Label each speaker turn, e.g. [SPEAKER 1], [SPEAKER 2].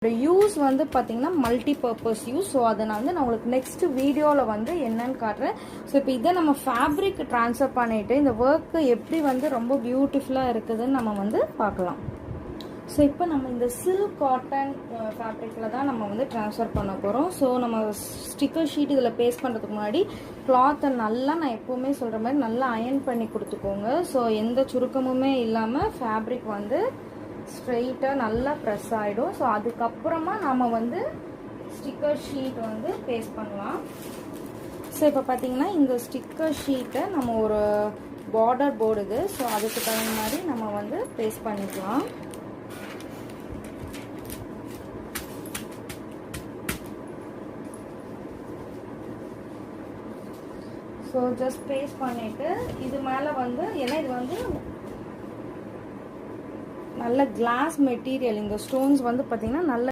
[SPEAKER 1] Use வந்து பார்த்தீங்கன்னா multi purpose use. So அதை நான் உங்களுக்கு நெக்ஸ்ட் வீடியோவில் என்னன்னு காட்டுறேன். ஸோ இப்போ இதை நம்ம ஃபேப்ரிக் ட்ரான்ஸ்ஃபர் பண்ணிவிட்டு இந்த ஒர்க்கு எப்படி ரொம்ப பியூட்டிஃபுல்லாக இருக்குதுன்னு நம்ம பார்க்கலாம். ஸோ இப்போ நம்ம இந்த சில்க் காட்டன் ஃபேப்ரிக்கில் தான் நம்ம ட்ரான்ஸ்ஃபர் பண்ண போகிறோம். ஸோ நம்ம ஸ்டிக்கர் ஷீட் இதில் பேஸ்ட் பண்ணுறதுக்கு முன்னாடி கிளாத்தை நல்லா, நான் எப்போவுமே சொல்கிற மாதிரி நல்லா அயன் பண்ணி கொடுத்துக்கோங்க. ஸோ எந்த சுருக்கமுமே இல்லாமல் ஃபேப்ரிக் ஸ்ட்ரெயிட்டாக நல்லா ப்ரெஸ் ஆகிடும். ஸோ அதுக்கப்புறமா நம்ம ஸ்டிக்கர் ஷீட் பேஸ்ட் பண்ணலாம். ஸோ இப்போ பார்த்தீங்கன்னா இந்த ஸ்டிக்கர் ஷீட்டை நம்ம ஒரு பார்டர் போர்டு இது. ஸோ அதுக்கு தகுந்த மாதிரி நம்ம பேஸ்ட் பண்ணிக்கலாம். ஸோ ஜஸ்ட் பேஸ்ட் பண்ணிவிட்டு இது மேலே ஏன்னா இது நல்ல கிளாஸ் மெட்டீரியல், இந்த ஸ்டோன்ஸ் பார்த்தீங்கன்னா நல்ல